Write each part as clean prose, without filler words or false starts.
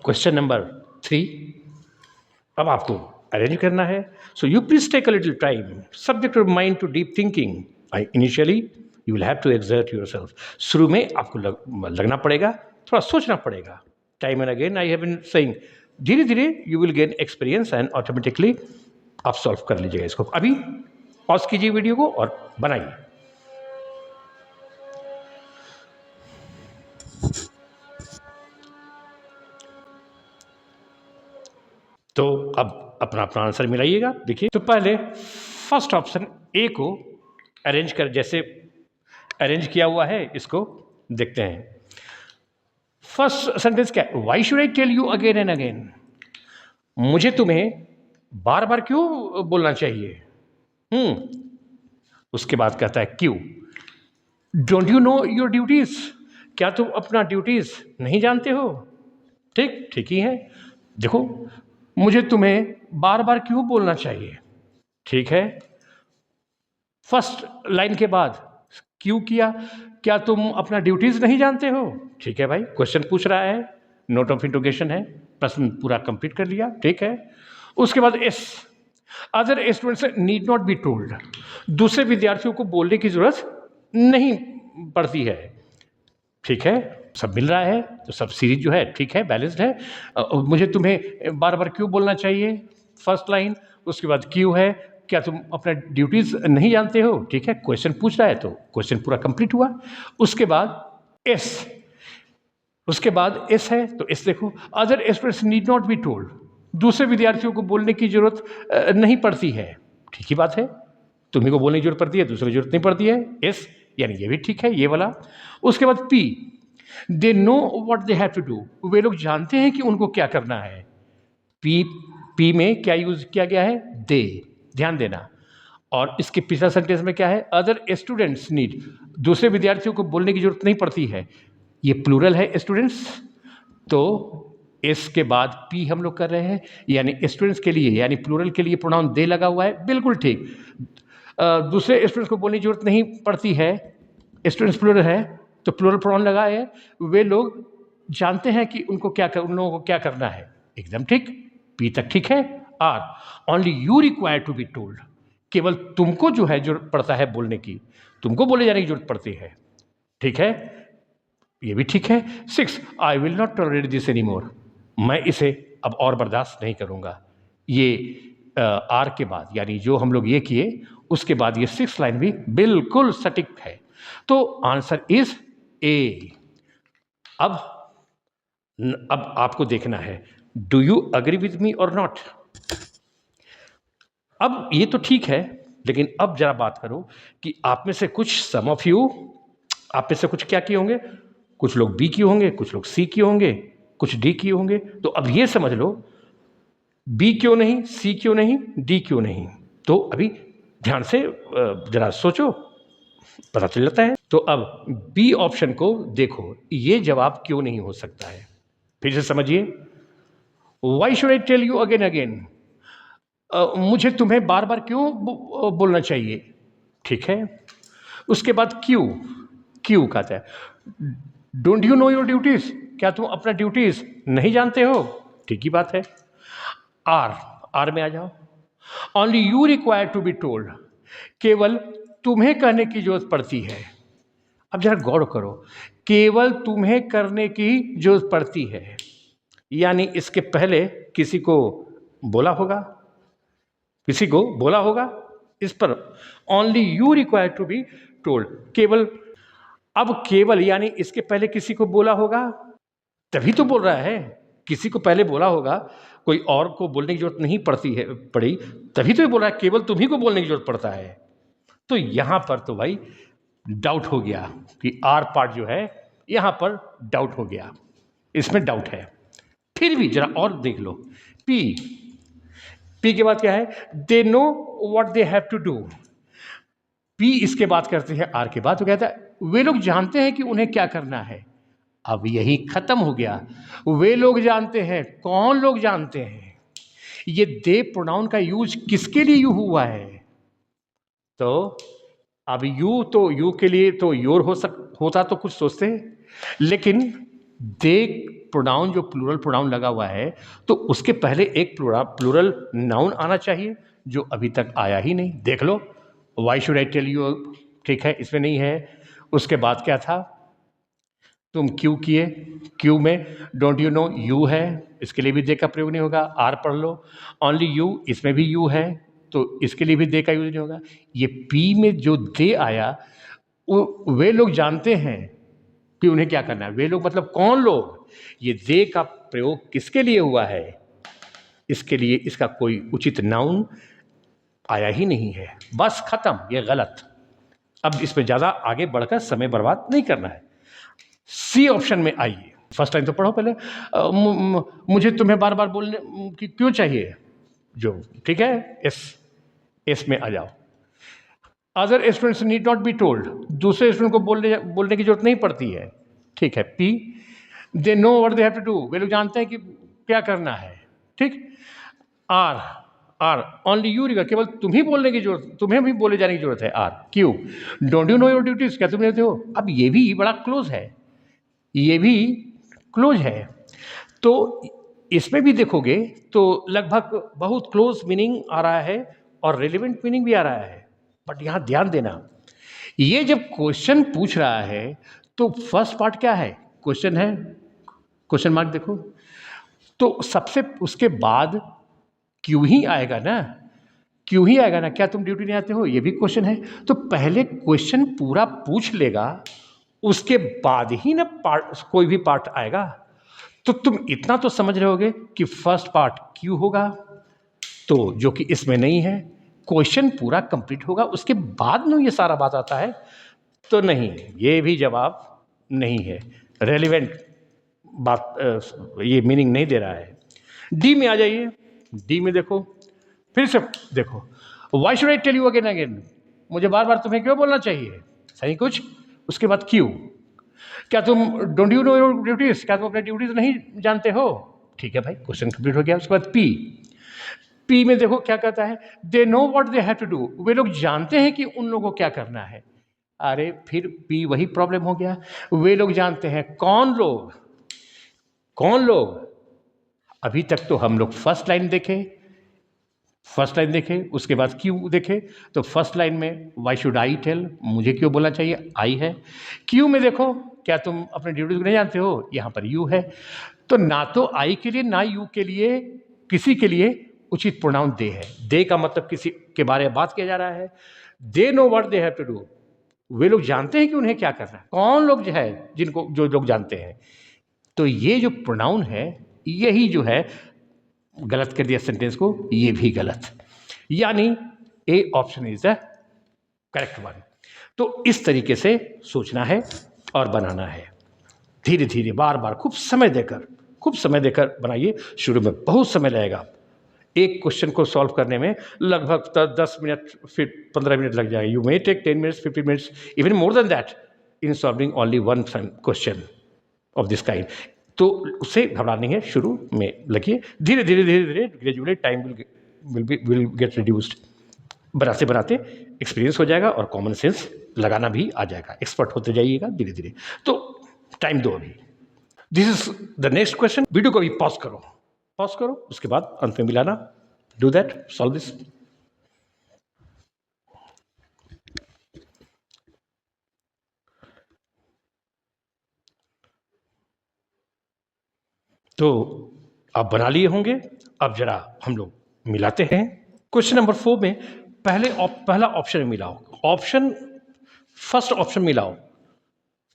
Question number 3 अब आपको arrange करना है. So you please take a little time, subject your mind to deep thinking. Initially you will have to exert yourself. शुरू में आपको लगना पड़ेगा, थोड़ा सोचना पड़ेगा. Time and again I have been saying, धीरे धीरे you will gain experience and automatically आप सॉल्व कर लीजिएगा इसको. अभी पॉज कीजिए वीडियो को और बनाइए. तो अब अपना अपना आंसर मिलाइएगा. देखिए, तो पहले फर्स्ट ऑप्शन ए को अरेंज कर, जैसे अरेंज किया हुआ है इसको देखते हैं. फर्स्ट सेंटेंस क्या है? Why should I tell you again and again? मुझे तुम्हें बार बार क्यों बोलना चाहिए? उसके बाद कहता है क्यों. Don't you know your duties? क्या तुम अपना ड्यूटीज नहीं जानते हो? ठीक ठीक ही है. देखो, मुझे तुम्हें बार बार क्यों बोलना चाहिए? ठीक है. फर्स्ट लाइन के बाद क्यों किया? क्या तुम अपना ड्यूटीज नहीं जानते हो? ठीक है भाई, क्वेश्चन पूछ रहा है, नोट ऑफ इंट्रोगेशन है, प्रश्न पूरा कंप्लीट कर लिया. ठीक है. उसके बाद S, other students need not be told. दूसरे विद्यार्थियों को बोलने की जरूरत नहीं पड़ती है. ठीक है, सब मिल रहा है तो सब सीरीज जो है ठीक है, बैलेंस्ड है. मुझे तुम्हें बार बार क्यों बोलना चाहिए, फर्स्ट लाइन. उसके बाद क्यों है, क्या तुम अपना ड्यूटीज नहीं जानते हो? ठीक है, क्वेश्चन पूछ रहा है तो क्वेश्चन पूरा कंप्लीट हुआ. उसके बाद एस, उसके बाद एस है तो एस देखो, other students need not be told. दूसरे विद्यार्थियों को बोलने की जरूरत नहीं पड़ती है. ठीक ही बात है, तुम्ही को बोलने की जरूरत पड़ती है, दूसरे की जरूरत नहीं पड़ती है. एस यानी ये भी ठीक है, ये वाला. उसके बाद P, they know what they have to do. वे लोग जानते हैं कि उनको क्या करना है. पी में क्या यूज किया गया है? दे, ध्यान देना. और इसके पिछला सेंटेंस में क्या है? Other students need. दूसरे विद्यार्थियों को बोलने की जरूरत नहीं पड़ती है. ये प्लूरल है स्टूडेंट्स, तो एस के बाद पी हम लोग कर रहे हैं, यानी स्टूडेंट्स के लिए, यानी प्लूरल के लिए प्रोनाउन दे लगा हुआ है. बिल्कुल ठीक. दूसरे स्टूडेंट्स को बोलने की जरूरत नहीं पड़ती है, स्टूडेंट्स प्लूरल है तो प्लूरल प्रोनाउन लगा है. वे लोग जानते हैं कि उन लोगों को क्या करना है. एकदम ठीक, पी तक ठीक है. R, only you require to be told. केवल तुमको जो है जरूरत पड़ता है बोलने की, तुमको बोले जाने की जरूरत पड़ती है. ठीक है, ये भी ठीक है. 6, I will not tolerate this any more. मैं इसे अब और बर्दाश्त नहीं करूंगा. ये आर के बाद, यानी जो हम लोग ये किए उसके बाद ये 6 लाइन भी बिल्कुल सटीक है. तो आंसर इज ए. अब आपको देखना है, do you agree with me और नॉट. अब ये तो ठीक है, लेकिन अब जरा बात करो कि आप में से कुछ, सम ऑफ यू, आप में से कुछ क्या किए होंगे? कुछ लोग बी किए होंगे, कुछ लोग सी किए होंगे, कुछ डी किए होंगे. तो अब ये समझ लो, बी क्यों नहीं, सी क्यों नहीं, डी क्यों नहीं. तो अभी ध्यान से जरा सोचो, पता चल जाता है. तो अब बी ऑप्शन को देखो, ये जवाब क्यों नहीं हो सकता है. फिर से समझिए, why should I tell you again again. मुझे तुम्हें बार बार क्यों बोलना चाहिए. ठीक है. उसके बाद क्यों, क्यों कहता है. Don't you know your duties. क्या तुम अपना ड्यूटीज नहीं जानते हो. ठीक ही बात है. आर, आर में आ जाओ. Only you require to be told. केवल तुम्हें कहने की जरूरत पड़ती है. अब जरा गौर करो, केवल तुम्हें करने की जरूरत पड़ती है, यानी इसके पहले किसी को बोला होगा, किसी को बोला होगा इस पर. Only you require to be told, केवल. अब केवल यानी इसके पहले किसी को बोला होगा, तभी तो बोल रहा है. किसी को पहले बोला होगा, कोई और को बोलने की जरूरत नहीं पड़ी, तभी तो ये बोल रहा है केवल तुम्ही को बोलने की जरूरत पड़ता है. तो यहां पर तो भाई डाउट हो गया कि आर पार्ट जो है यहां पर डाउट हो गया, इसमें डाउट है. फिर भी जरा और देख लो. पी, पी के बाद क्या है? They know what they have to do. P इसके बाद करते हैं आर के बाद, तो कहता है वे लोग जानते हैं कि उन्हें क्या करना है. अब यही खत्म हो गया. वे लोग जानते हैं, कौन लोग जानते हैं? ये दे प्रोनाउन का यूज किसके लिए यू हुआ है? तो अब यू, तो यू के लिए तो योर होता तो कुछ सोचते हैं, लेकिन दे प्रोनाउन जो प्लूरल प्रोनाउन लगा हुआ है तो उसके पहले एक प्लूरल नाउन आना चाहिए, जो अभी तक आया ही नहीं। देख लो, why should I tell you, ठीक है, इसमें नहीं है। उसके बाद क्या था, तुम क्यू किए, क्यू में डोंट यू नो यू है, इसके लिए भी दे का प्रयोग नहीं होगा। आर पढ़ लो, ओनली यू, इसमें भी यू है तो इसके लिए भी दे का यूज नहीं होगा। ये पी में जो दे आया, वे लोग जानते हैं कि उन्हें क्या करना है। वे लोग मतलब कौन लोग? ये दे का प्रयोग किसके लिए हुआ है? इसके लिए इसका कोई उचित नाउन आया ही नहीं है। बस खत्म, ये गलत। अब इसमें ज़्यादा आगे बढ़कर समय बर्बाद नहीं करना है। सी ऑप्शन में आइए, फर्स्ट टाइम तो पढ़ो पहले। मुझे तुम्हें बार बार बोलने की क्यों चाहिए, जो ठीक है, एस में आ जाओ। Other students need not be told, दूसरे स्टूडेंट को बोलने की जरूरत नहीं पड़ती है, ठीक है। P, they know what they have to do, वे लोग जानते हैं कि क्या करना है, ठीक। आर, ओनली यू रिगर, केवल तुम्हें बोलने की जरूरत, तुम्हें भी बोले जाने की जरूरत है। R, Q, don't you know your duties, क्या तुम जानते हो? अब ये भी बड़ा क्लोज है, ये भी क्लोज है, तो इसमें भी देखोगे तो लगभग बहुत क्लोज मीनिंग आ रहा है और रेलिवेंट मीनिंग भी आ रहा है। बट यहां ध्यान देना, ये जब क्वेश्चन पूछ रहा है तो फर्स्ट पार्ट क्या है? क्वेश्चन है, क्वेश्चन मार्क देखो, तो सबसे उसके बाद क्यों ही आएगा ना, क्यों ही आएगा ना। क्या तुम ड्यूटी नहीं आते हो, ये भी क्वेश्चन है। तो पहले क्वेश्चन पूरा पूछ लेगा, उसके बाद ही ना पार्ट, कोई भी पार्ट आएगा। तो तुम इतना तो समझ रहे होगे कि फर्स्ट पार्ट क्यों होगा, तो जो कि इसमें नहीं है। क्वेश्चन पूरा कंप्लीट होगा, उसके बाद में ये सारा बात आता है, तो नहीं, ये भी जवाब नहीं है, रेलिवेंट बात, ये मीनिंग नहीं दे रहा है। डी में आ जाइए, डी में देखो, फिर से देखो, why should I tell you again again, मुझे बार बार तुम्हें क्यों बोलना चाहिए, सही कुछ। उसके बाद क्यू, क्या तुम don't you know your duties, क्या तुम अपने ड्यूटीज नहीं जानते हो, ठीक है भाई, क्वेश्चन कंप्लीट हो गया। उसके बाद पी, पी में देखो क्या कहता है, they know what they have to do, वे लोग जानते हैं कि उन लोगों को क्या करना है। अरे फिर पी वही प्रॉब्लम हो गया, वे लोग जानते हैं, कौन लोग, कौन लोग? अभी तक तो हम लोग फर्स्ट लाइन देखे, उसके बाद क्यू देखे। तो फर्स्ट लाइन में वाई शुड आई टेल, मुझे क्यों बोलना चाहिए, आई है। क्यू में देखो, क्या तुम अपने ड्यूटीज को नहीं जानते हो, यहाँ पर यू है। तो ना तो आई के लिए ना यू के लिए, किसी के लिए उचित प्रोनाउन दे है। दे का मतलब किसी के बारे में बात किया जा रहा है। They know what they have to do, वे लोग जानते हैं कि उन्हें क्या करना है। कौन लोग जो है, जिनको जो लोग जानते हैं। तो ये जो प्रोनाउन है, यही जो है गलत कर दिया सेंटेंस को, ये भी गलत, यानी A option is the correct one. तो इस तरीके से सोचना है और बनाना है, धीरे धीरे, बार बार, खूब समय देकर बनाइए। शुरू में बहुत समय लगेगा, एक क्वेश्चन को सॉल्व करने में लगभग 10 मिनट, फिर 15 मिनट लग जाएगा। You may take 10 minutes, 15 minutes, even more than that in solving only one question of this kind. तो उससे घबराना नहीं है, शुरू में लगिए, धीरे धीरे gradually time will get reduced. बनाते बनाते एक्सपीरियंस हो जाएगा और कॉमन सेंस लगाना भी आ जाएगा, एक्सपर्ट होते जाइएगा धीरे धीरे। तो टाइम दो अभी। This is the next question. Video को अभी पॉज करो, उसके बाद अंत में मिलाना। Do that, solve this. तो आप बना लिए होंगे, अब जरा हम लोग मिलाते हैं। क्वेश्चन नंबर 4 में पहला ऑप्शन मिलाओ, फर्स्ट ऑप्शन मिलाओ।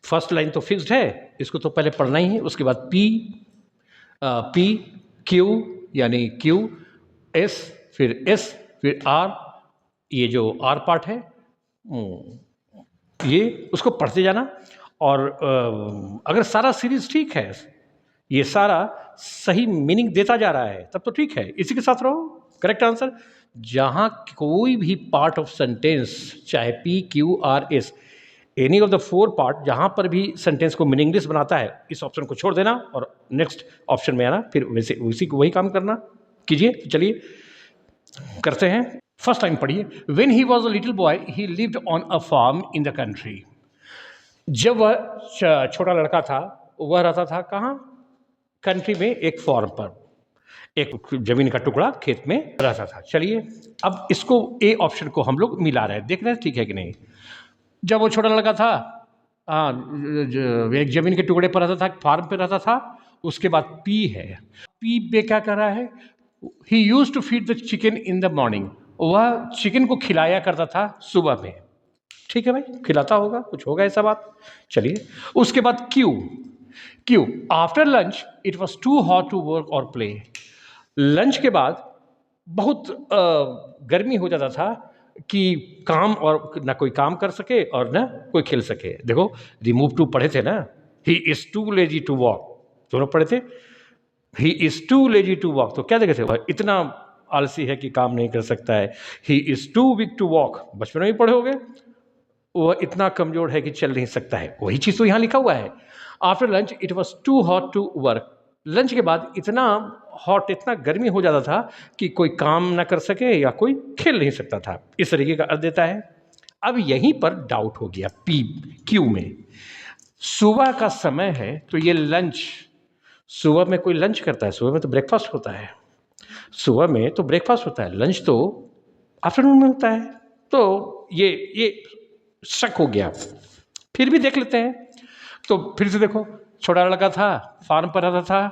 फर्स्ट लाइन तो फिक्स्ड है, इसको तो पहले पढ़ना ही है। उसके बाद पी क्यू, यानी क्यू, एस, फिर आर, ये जो आर पार्ट है, ये उसको पढ़ते जाना। और अगर सारा सीरीज ठीक है, ये सारा सही मीनिंग देता जा रहा है, तब तो ठीक है, इसी के साथ रहो। करेक्ट आंसर, जहां कोई भी पार्ट ऑफ सेंटेंस, चाहे P Q R S, any of the 4 part, जहां पर भी सेंटेंस को मीनिंगलेस बनाता है, इस ऑप्शन को छोड़ देना और नेक्स्ट ऑप्शन में आना, फिर वैसे उसी को वही काम करना कीजिए। तो चलिए करते हैं। फर्स्ट लाइन पढ़िए, when he was a little boy he lived on a farm in the country. जब वह छोटा लड़का था वह रहता था कहाँ? कंट्री में, एक फार्म पर, एक जमीन का टुकड़ा खेत में रहता था। चलिए अब इसको, ए ऑप्शन को हम लोग मिला रहे हैं, देख रहे हैं ठीक है कि नहीं। जब वो छोटा लड़का था, हाँ, एक जमीन के टुकड़े पर रहता था, फार्म पे रहता था। उसके बाद पी है, पी पे क्या कर रहा है? He use to feed the chicken in the morning, वह चिकन को खिलाया करता था सुबह में। ठीक है भाई, खिलाता होगा, कुछ होगा ऐसा बात। चलिए उसके बाद Q, Q after lunch it was too hot to work or play. Lunch के बाद बहुत गर्मी हो जाता था कि काम, और ना कोई काम कर सके और ना कोई खेल सके। देखो रिमूव टू पढ़े थे ना, he is too lazy to walk, दोनों पढ़े थे। He is too lazy to walk, तो क्या देखे थे? वह इतना आलसी है कि काम नहीं कर सकता है। He is too weak to walk, बचपन में ही पढ़े होगे। वह इतना कमजोर है कि चल नहीं सकता है, वही चीज तो यहां लिखा हुआ है। After lunch it was too hot to work, lunch के बाद इतना हॉट, इतना गर्मी हो जाता था कि कोई काम ना कर सके या कोई खेल नहीं सकता था, इस तरीके का अर्थ देता है। अब यहीं पर डाउट हो गया पी, क्यू में। सुबह का समय है तो ये लंच, सुबह में कोई लंच करता है? सुबह में तो ब्रेकफास्ट होता है, सुबह में तो ब्रेकफास्ट होता है, लंच तो आफ्टरनून में होता है। तो ये शक हो गया। फिर भी देख लेते हैं, तो फिर से देखो, छोटा लड़का था, फार्म पर रहता था,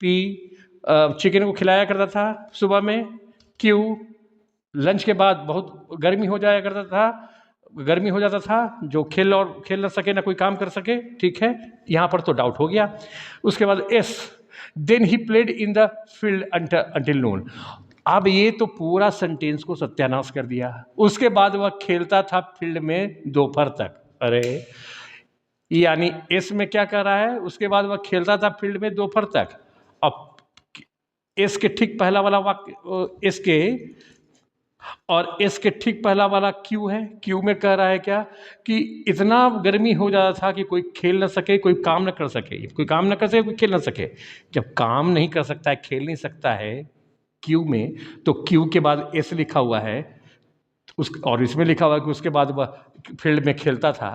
पी चिकन को खिलाया करता था सुबह में, क्यू लंच के बाद बहुत गर्मी हो जाया करता था, गर्मी हो जाता था, जो खेल न सके, ना कोई काम कर सके। ठीक है, यहाँ पर तो डाउट हो गया। उसके बाद S, then he played in the field until noon. अब ये तो पूरा सेंटेंस को सत्यानाश कर दिया। उसके बाद वह खेलता था फील्ड में दोपहर तक। अरे यानी एस में क्या कर रहा है? उसके बाद वह खेलता था फील्ड में दोपहर तक। अब एस के ठीक पहला वाला वाक्य, एस के और एस के ठीक पहला वाला क्यू है। क्यू में कह रहा है क्या? कि इतना गर्मी हो जाता था कि कोई खेल ना सके, कोई काम ना कर सके, कोई काम ना कर सके, कोई खेल ना सके। जब काम नहीं कर सकता है, खेल नहीं सकता है क्यू में, तो क्यू के बाद एस लिखा हुआ है, उस और इसमें लिखा हुआ है कि उसके बाद वह फील्ड में खेलता था।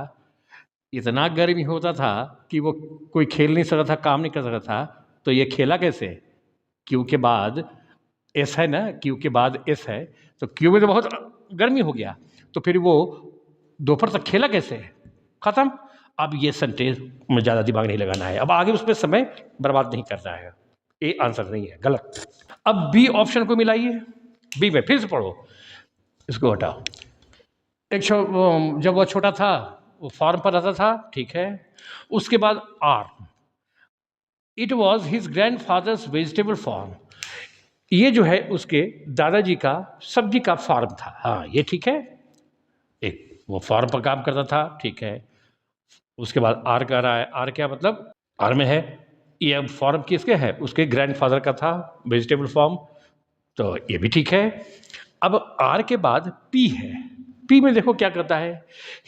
इतना गर्मी होता था कि वो कोई खेल नहीं सकता था, काम नहीं कर सकता था, तो ये खेला कैसे? क्यू के बाद एस है ना, क्यू के बाद एस है, तो क्यू में तो बहुत गर्मी हो गया, तो फिर वो दोपहर तक खेला कैसे? खत्म। अब ये सेंटेंस में ज़्यादा दिमाग नहीं लगाना है, अब आगे उसमें समय बर्बाद नहीं करना है। ए आंसर नहीं है, गलत। अब बी ऑप्शन को मिलाइए, बी में फिर से पढ़ो, इसको हटाओ। जब वह छोटा था, वो फार्म पर रहता था, ठीक है। उसके बाद R, it was his grandfather's vegetable farm. ये जो है उसके दादाजी का सब्जी का फार्म था। हाँ ये ठीक है, एक वो फार्म पर काम करता था, ठीक है। उसके बाद आर कह रहा है, आर क्या मतलब? आर में है ये फार्म किसके है? उसके ग्रैंडफादर का था, वेजिटेबल फार्म, तो ये भी ठीक है। अब आर के बाद पी है, पी में देखो क्या करता है?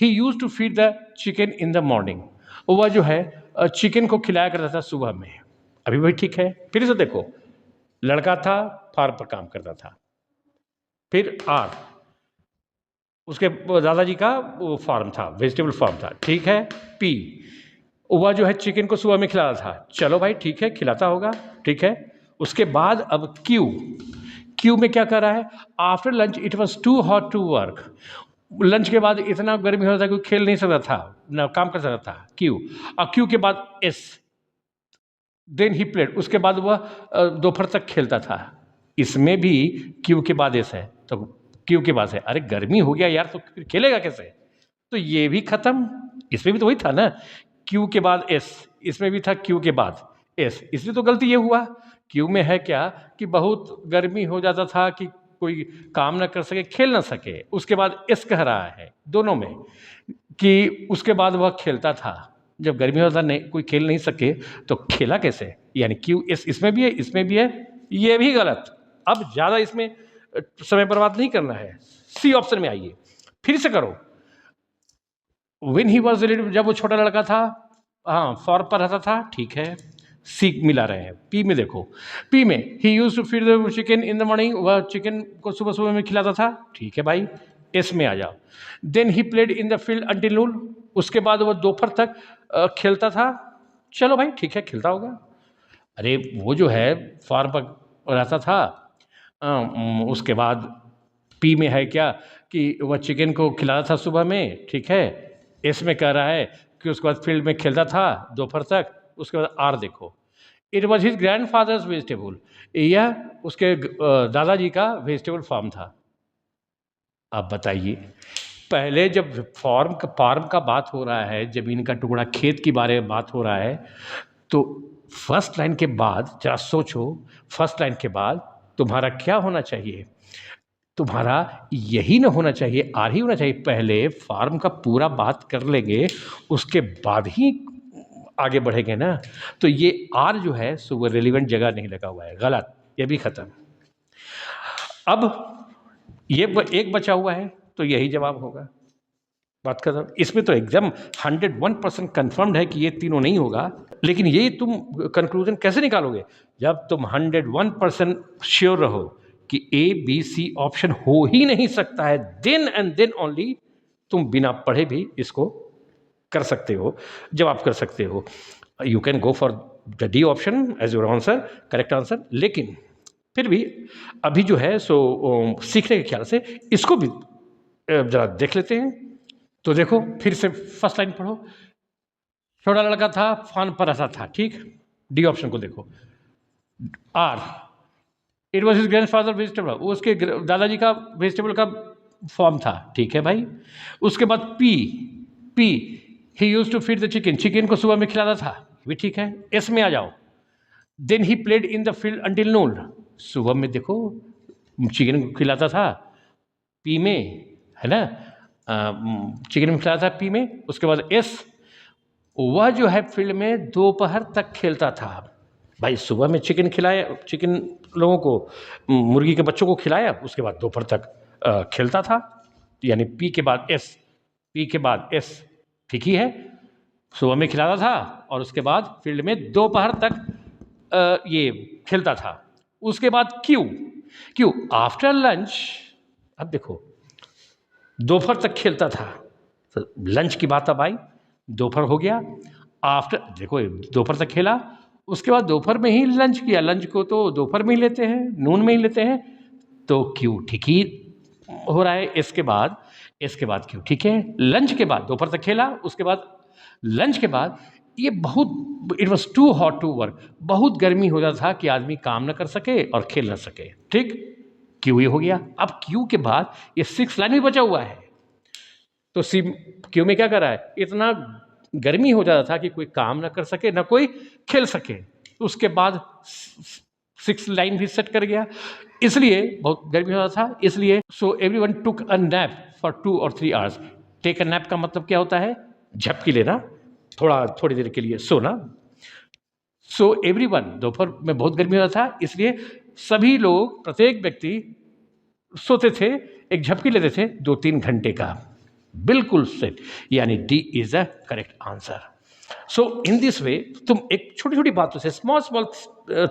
He use to feed the chicken in the morning, वह जो है चिकन को खिलाया करता था सुबह में, अभी वही ठीक है। फिर से देखो, लड़का था, फार्म पर काम करता था, फिर आर, उसके दादाजी का वो फार्म था, वेजिटेबल फार्म था, ठीक है। पी, वह जो है चिकन को सुबह में खिलाता था, चलो भाई ठीक है, खिलाता होगा, ठीक है। उसके बाद अब क्यू, क्यू में क्या कर रहा है? After lunch it was too hot to work, lunch के बाद इतना गर्मी होता था कि खेल नहीं सकता था, ना काम कर सकता था, क्यू। और क्यू के बाद एस, देन ही प्लेड, उसके बाद वह दोपहर तक खेलता था। इसमें भी क्यू के बाद एस है, तो क्यू के बाद है। अरे गर्मी हो गया यार, तो फिर खेलेगा कैसे? तो ये भी खत्म। इसमें भी तो वही था ना, क्यू के बाद एस, इसमें भी था क्यू के बाद एस, इसलिए तो गलती ये हुआ। क्यू में है क्या कि बहुत गर्मी हो जाता था कि कोई काम ना कर सके, खेल ना सके। उसके बाद एस कह रहा है दोनों में कि उसके बाद वह खेलता था, जब गर्मी होता नहीं, कोई खेल नहीं सके, तो खेला कैसे? यानी क्यू एस इसमें भी है, इसमें भी है, ये भी गलत। अब ज़्यादा इसमें समय बर्बाद नहीं करना है, सी ऑप्शन में आइए, फिर से करो। When he was little, जब वो छोटा लड़का था, हाँ फार्म पर रहता था, ठीक है। सी मिला रहे हैं। पी में देखो, पी में he use to feed the chicken in the morning, वह चिकन को सुबह सुबह में खिलाता था, ठीक है भाई। एस में आ जाओ। Then he played in the field until noon, उसके बाद वह दोपहर तक खेलता था, चलो भाई ठीक है, खिलता होगा। अरे वो जो है फार्म पर रहता था, उसके बाद पी में है क्या कि वह चिकन को खिलाता था सुबह में, ठीक है। इसमें कह रहा है कि उसके बाद फील्ड में खेलता था दोपहर तक। उसके बाद आर देखो, it was his grandfather's vegetable, यह उसके दादाजी का वेजिटेबल फार्म था। आप बताइए, पहले जब फार्म का बात हो रहा है, जमीन का टुकड़ा, खेत के बारे में बात हो रहा है, तो फर्स्ट लाइन के बाद जरा सोचो, फर्स्ट लाइन के बाद तुम्हारा क्या होना चाहिए? तुम्हारा यही ना होना चाहिए, आर ही होना चाहिए। पहले फार्म का पूरा बात कर लेंगे, उसके बाद ही आगे बढ़ेंगे ना। तो ये आर जो है सो वो रेलिवेंट जगह नहीं लगा हुआ है, गलत, ये भी खत्म। अब ये एक बचा हुआ है, तो यही जवाब होगा। बात खत्म। इसमें तो एकदम 101% कन्फर्म्ड है कि ये तीनों नहीं होगा। लेकिन ये तुम कंक्लूजन कैसे निकालोगे जब तुम 101% श्योर रहो कि ए बी सी ऑप्शन हो ही नहीं सकता है? देन एंड देन ओनली तुम बिना पढ़े भी इसको कर सकते हो, जवाब कर सकते हो। You can go for the D option as your answer, correct answer. लेकिन फिर भी अभी जो है सो सीखने के ख्याल से इसको भी जरा देख लेते हैं। तो देखो फिर से फर्स्ट लाइन पढ़ो। छोटा लड़का था, फान पर ऐसा था, ठीक। डी ऑप्शन को देखो। R, it was his grandfather vegetable, वो उसके दादाजी का वेजिटेबल का फॉर्म था, ठीक है भाई। उसके बाद P, P he use to feed the chicken, chicken को सुबह में खिलाता था, भी ठीक है। एस में आ जाओ। Then he played in the field until noon, सुबह में देखो चिकन को खिलाता था, पी में है ना, चिकन में खिलाता था पी में। उसके बाद एस, वह जो है फील्ड में दोपहर तक खेलता था। भाई सुबह में चिकन खिलाया, चिकन लोगों को, मुर्गी के बच्चों को खिलाया, उसके बाद दोपहर तक खेलता था। यानी पी के बाद एस, पी के बाद एस, ठीक ही है। सुबह में खिलाता था और उसके बाद फील्ड में दोपहर तक ये खेलता था। उसके बाद क्यू, क्यू आफ्टर लंच। अब देखो दोपहर तक खेलता था, तो लंच की बात अब आई, दोपहर हो गया। आफ्टर देखो दोपहर तक खेला, उसके बाद दोपहर में ही लंच किया। लंच को तो दोपहर में ही लेते हैं, नून में ही लेते हैं, तो क्यों ठीक ही हो रहा है। इसके बाद क्यों ठीक है। लंच के बाद दोपहर तक खेला, उसके बाद लंच के बाद ये बहुत, it was too hot to work, बहुत गर्मी हो जाता था कि आदमी काम न कर सके और खेल न सके, ठीक। क्यू ये हो गया। अब क्यू के बाद ये 6 लाइन भी बचा हुआ है, तो सी क्यू में क्या कर रहा है, इतना गर्मी हो जाता था कि कोई काम ना कर सके ना कोई खेल सके। उसके बाद 6 लाइन भी सेट कर गया, इसलिए बहुत गर्मी हो जाता था, इसलिए so everyone took a nap for 2 और 3 आवर्स। टेक अ नैप का मतलब क्या होता है, झपकी लेना, थोड़ी देर के लिए सोना। सो एवरीवन, दोपहर में बहुत गर्मी हो रहा था, इसलिए सभी लोग, प्रत्येक व्यक्ति सोते थे, एक झपकी लेते थे 2-3 घंटे का। बिल्कुल सेट, यानी D is a correct answer. So in this way तुम एक छोटी छोटी बातों से, small small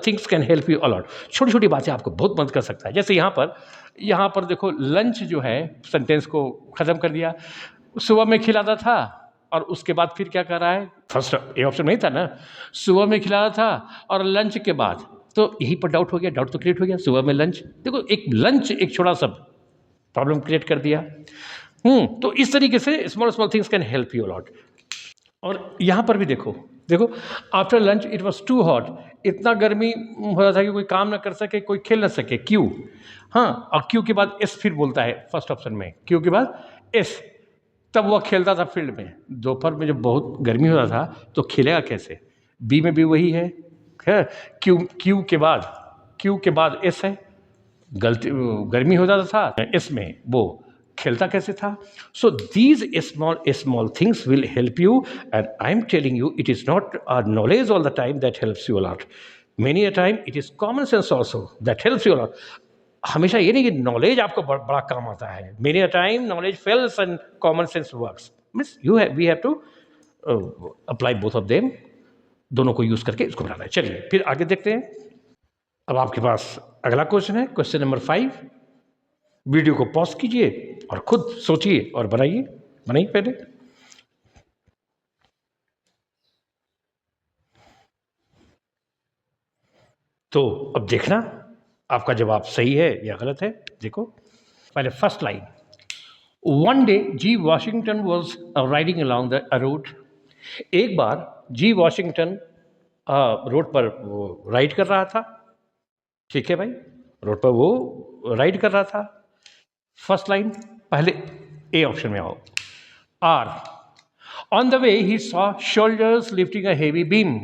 things can help you allot. छोटी छोटी बातें आपको बहुत मदद कर सकता है। जैसे यहाँ पर देखो लंच जो है, सेंटेंस को ख़त्म कर दिया, सुबह में खिलाता था और उसके बाद फिर क्या कर रहा है, फर्स्ट ए ऑप्शन नहीं था ना, सुबह में खिलाता था और लंच के बाद, तो यहीं पर डाउट हो गया, डाउट तो क्रिएट हो गया। सुबह में लंच, देखो एक लंच एक छोटा सा प्रॉब्लम क्रिएट कर दिया। तो इस तरीके से small small things can help you a lot. और यहाँ पर भी देखो देखो, after lunch it was too hot, इतना गर्मी हो रहा था कि कोई काम ना कर सके, कोई खेल ना सके, क्यू। हाँ, और क्यू के बाद एस फिर बोलता है फर्स्ट ऑप्शन में, क्यू के बाद एस। तब वह खेलता था फील्ड में, दोपहर में जब बहुत गर्मी हो रहा था तो खेलेगा कैसे। बी में भी वही है, क्यू के बाद एस है, गलती गर्मी हो जाता था, इसमें वो खेलता कैसे था। So these small small things will help you, and I am telling you it is not knowledge all the time that helps you a lot, many a time it is common sense also that helps you a lot. हमेशा ये नहीं कि knowledge आपको बड़ा काम आता है, many a time knowledge fails and common sense works, means we have to apply both of them, दोनों को यूज करके इसको बनाना है। चलिए फिर आगे देखते हैं। अब आपके पास अगला क्वेश्चन है, क्वेश्चन नंबर 5। वीडियो को पॉज कीजिए और खुद सोचिए और बनाइए पहले। तो अब देखना आपका जवाब सही है या गलत है। देखो पहले first line, one day G Washington was riding along the road. एक बार जी वॉशिंगटन रोड पर वो राइड कर रहा था। ठीक है भाई, रोड पर वो राइड कर रहा था। फर्स्ट लाइन, पहले ए ऑप्शन में आओ। R, on the way he saw soldiers lifting a heavy beam.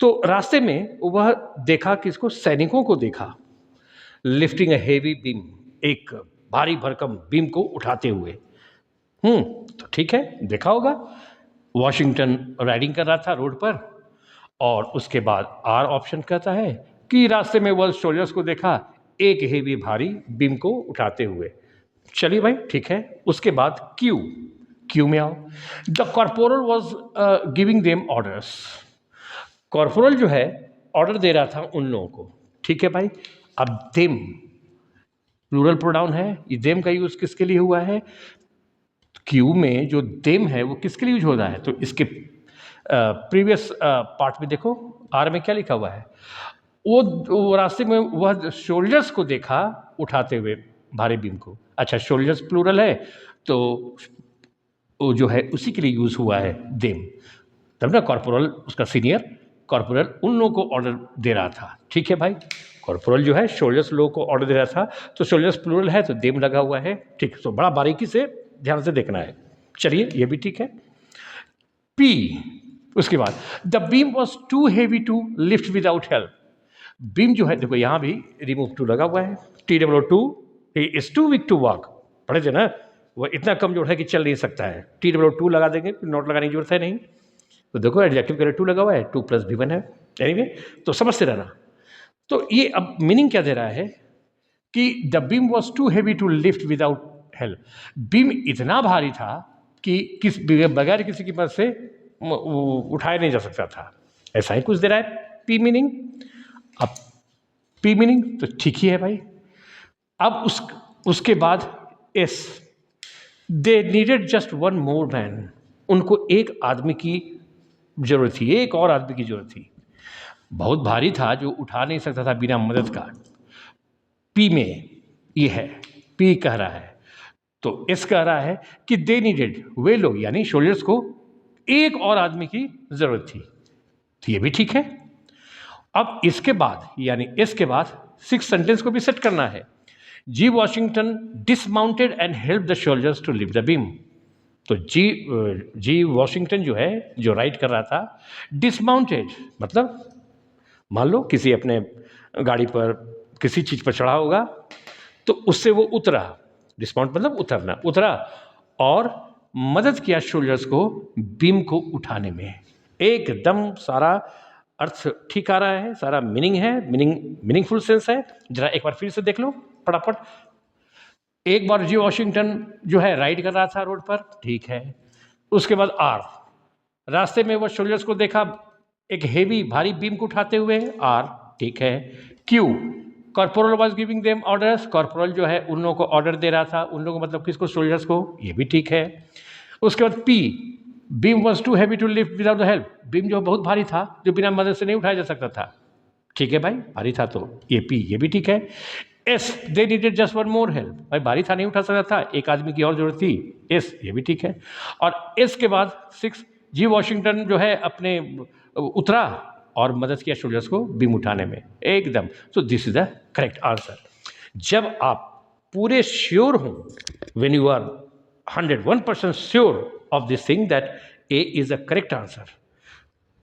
तो रास्ते में वह देखा, किसको? सैनिकों को देखा। लिफ्टिंग अ हेवी बीम, एक भारी भरकम बीम को उठाते हुए। तो ठीक है, देखा होगा। वॉशिंगटन राइडिंग कर रहा था रोड पर, और उसके बाद आर ऑप्शन कहता है कि रास्ते में वह सोल्जर्स को देखा एक हेवी भारी बीम को उठाते हुए। चलिए भाई, ठीक है। उसके बाद क्यू, क्यू में आओ। The corporal was giving them orders. Corporal जो है ऑर्डर दे रहा था उन लोगों को। ठीक है भाई। अब देम प्लूरल प्रोनाउन है, ये देम का यूज किसके लिए हुआ है? क्यू में जो देम है वो किसके लिए यूज हो रहा है? तो इसके प्रीवियस पार्ट में देखो, आर में क्या लिखा हुआ है? वो रास्ते में वह शोल्जर्स को देखा उठाते हुए भारी बीम को। अच्छा, शोल्जर्स प्लूरल है तो वो जो है उसी के लिए यूज हुआ है देम। तब ना कॉर्पोरल, उसका सीनियर कॉर्पोरल उन लोगों को ऑर्डर दे रहा था। ठीक है भाई, कॉर्पोरल जो है शोल्जर्स लोगों को ऑर्डर दे रहा था, तो शोल्जर्स प्लूरल है तो देम लगा हुआ है। ठीक, तो बड़ा बारीकी से ध्यान से देखना है। चलिए, ये भी ठीक है। पी, उसके बाद the beam was too heavy to lift without help. Beam जो है, देखो यहाँ भी रिमूव टू लगा हुआ है। TW2, he is too weak to walk. पढ़े थे ना, वो इतना कमजोर है कि चल नहीं सकता है। TW2 लगा देंगे, नोट लगाने की जरूरत है नहीं। तो देखो एडजेक्टिव के लिए टू लगा हुआ है, 2 + V1 है। एनीवे, तो समझते रहना। तो ये अब मीनिंग क्या दे रहा है कि the beam was too heavy to lift without help. Beam इतना भारी था कि बगैर किसी की मदद से उठाया नहीं जा सकता था। ऐसा ही कुछ दे रहा है पी मीनिंग। अब पी मीनिंग तो ठीक ही है भाई। अब उसके बाद S, they needed just one more man. उनको एक आदमी की जरूरत थी, एक और आदमी की जरूरत थी। बहुत भारी था जो उठा नहीं सकता था बिना मदद का। पी में ये है, पी कह रहा है। तो एस कह रहा है कि दे नीडेड, वे लोग यानी शोल्जर्स को एक और आदमी की जरूरत थी। तो ये भी ठीक है। अब इसके बाद यानी एस के बाद 6 सेंटेंस को भी सेट करना है। G Washington dismounted and help the soldiers to lift the beam. तो जी वॉशिंगटन जो है, जो राइड कर रहा था, डिसमाउंटेड मतलब मान लो किसी अपने गाड़ी पर किसी चीज़ पर चढ़ा होगा तो उससे वो उतरा। डिसमाउंट मतलब उतरना, उतरा और मदद किया शोल्जर्स को बीम को उठाने में। एकदम सारा अर्थ ठीक आ रहा है, सारा मीनिंग है, मीनिंगफुल सेंस है। जरा एक बार फिर से देख लो फटाफट। एक बार जी वॉशिंगटन जो है राइड कर रहा था रोड पर, ठीक है। उसके बाद आर, रास्ते में वो शोल्जर्स को देखा एक हेवी भारी बीम को उठाते हुए, आर, ठीक है। Q, corporal was giving them orders. Corporal जो है उन लोगों को ऑर्डर दे रहा था, उन लोगों को मतलब किसको? शोल्जर्स को। ये भी ठीक है। उसके बाद P, beam was too heavy to lift without the help. Beam जो बहुत भारी था, जो बिना मदद से नहीं उठाया जा सकता था। ठीक है भाई, भारी था तो ये पी, ये भी ठीक है। S, they needed just one more help. भाई भारी था, नहीं उठा सकता था, एक आदमी की और जरूरत थी। एस, ये भी ठीक है। और एस के बाद 6, जी वॉशिंगटन जो है अपने उतरा और मदद किया शोल्जर्स को बीम उठाने में। एकदम, so this is the correct answer. जब आप पूरे श्योर हों, when you are 101% sure of this thing that A is the correct answer,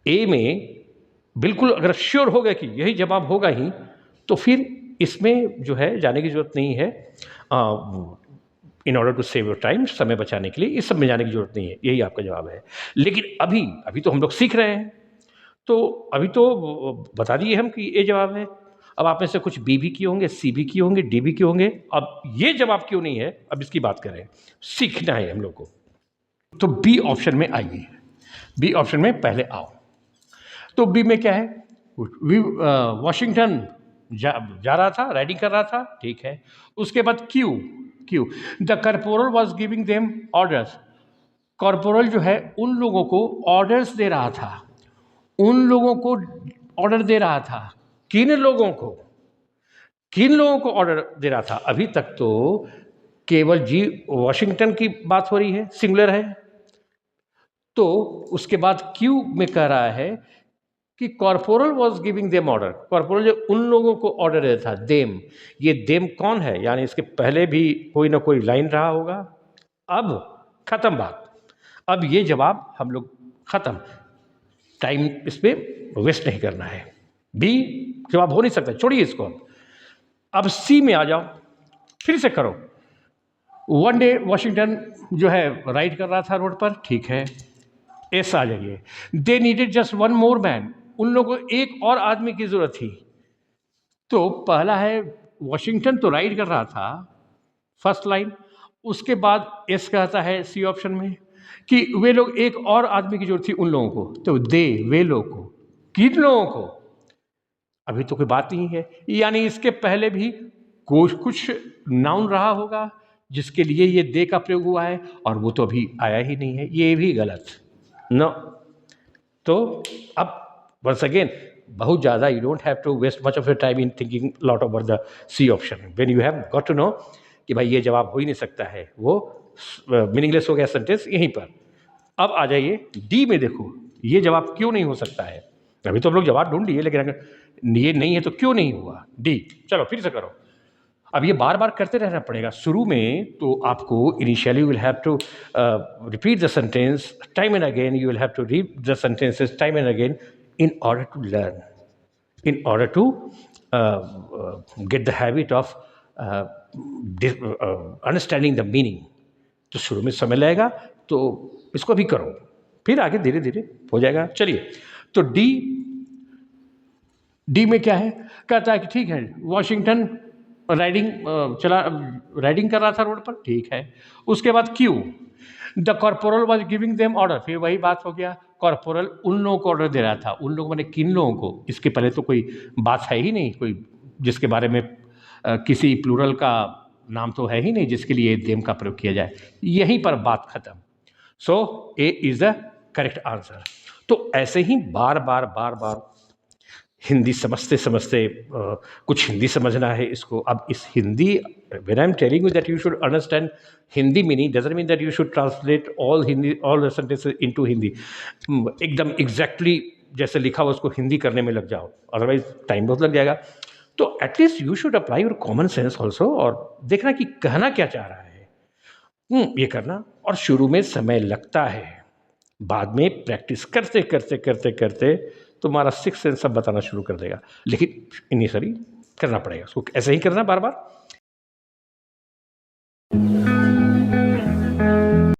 A में बिल्कुल अगर श्योर हो गया कि यही जवाब होगा ही, तो फिर इसमें जो है जाने की जरूरत नहीं है। In order to save your time, समय बचाने के लिए इस सब में जाने की जरूरत नहीं है, यही आपका जवाब है। लेकिन अभी तो हम लोग सीख रहे हैं, तो अभी तो बता दिए हम कि ये जवाब है। अब आप में से कुछ बी भी किए होंगे, सी भी किए होंगे, डी भी किए होंगे। अब ये जवाब क्यों नहीं है, अब इसकी बात करें। सीखना है हम लोग को। तो बी ऑप्शन में आइए, बी ऑप्शन में पहले आओ। तो बी में क्या है? वॉशिंगटन जा रहा था, राइडिंग कर रहा था, ठीक है। उसके बाद Q, the corporal was giving them orders. Corporal जो है उन लोगों को ऑर्डर्स दे रहा था, उन लोगों को ऑर्डर दे रहा था। किन लोगों को ऑर्डर दे रहा था? अभी तक तो केवल जी वॉशिंगटन की बात हो रही है, सिंगुलर है। तो उसके बाद क्यू में कह रहा है कि corporal was giving them order. Corporal जो उन लोगों को ऑर्डर देता था, देम। ये देम कौन है? यानी इसके पहले भी कोई ना कोई लाइन रहा होगा। अब खत्म बात, अब ये जवाब हम लोग खत्म, टाइम इस पर वेस्ट नहीं करना है। बी जवाब हो नहीं सकता, छोड़िए इसको। अब सी में आ जाओ, फिर से करो। वन डे वॉशिंगटन जो है राइड कर रहा था रोड पर, ठीक है। एस आ जाइए। They needed just one more man. उन लोगों को एक और आदमी की जरूरत थी। तो पहला है वॉशिंगटन तो राइड कर रहा था, फर्स्ट लाइन। उसके बाद एस कहता है सी ऑप्शन में कि वे लोग एक और आदमी की जरूरत थी उन लोगों को। तो दे वे लोग को, किन लोगों को? अभी तो कोई बात नहीं है, यानी इसके पहले भी कुछ नाउन रहा होगा जिसके लिए ये दे का प्रयोग हुआ है, और वो तो अभी आया ही नहीं है। ये भी गलत, नो। तो अब वंस अगेन, बहुत ज़्यादा you don't have to waste much of your time in thinking lot over the C option when you have got to know कि भाई ये जवाब हो ही नहीं सकता है, वो मीनिंगलेस हो गया सेंटेंस यहीं पर। अब आ जाइए डी में, देखो ये जवाब क्यों नहीं हो सकता है। अभी तो हम लोग जवाब ढूंढ लिए, लेकिन अगर ये नहीं है तो क्यों नहीं हुआ? डी। चलो फिर से करो। अब ये बार बार करते रहना पड़ेगा। शुरू में तो आपको initially will have to repeat the sentence time and again, you will have to read the sentences time and again in order to learn, in order to get the habit of understanding the meaning. तो शुरू में समय लगेगा, तो इसको भी करो, फिर आगे धीरे धीरे हो जाएगा। चलिए, तो डी में क्या है? कहता है कि ठीक है, वॉशिंगटन राइडिंग कर रहा था रोड पर, ठीक है। उसके बाद Q, the corporal was giving them order. फिर वही बात हो गया, कॉर्पोरल उन लोगों को ऑर्डर दे रहा था। उन लोगों ने किन लोगों को? इसके पहले तो कोई बात है ही नहीं, कोई जिसके बारे में किसी प्लूरल का नाम तो है ही नहीं जिसके लिए देम का प्रयोग किया जाए। यहीं पर बात खत्म। सो ए इज द करेक्ट आंसर। तो ऐसे ही बार बार हिंदी समझते समझते कुछ हिंदी समझना है इसको। अब इस Hindi, when I am telling you that you should understand Hindi meaning, doesn't mean that you should translate all the sentences into Hindi. एकदम एग्जैक्टली जैसे लिखा हो उसको हिंदी करने में लग जाओ, अदरवाइज टाइम बहुत लग जाएगा। तो at least you should apply your common sense also, और देखना कि कहना क्या चाह रहा है, ये करना। और शुरू में समय लगता है, बाद में प्रैक्टिस करते करते करते करते तुम्हारा सिक्स सेंस सब बताना शुरू कर देगा। लेकिन इनिशियली करना पड़ेगा उसको, ऐसे ही करना बार बार।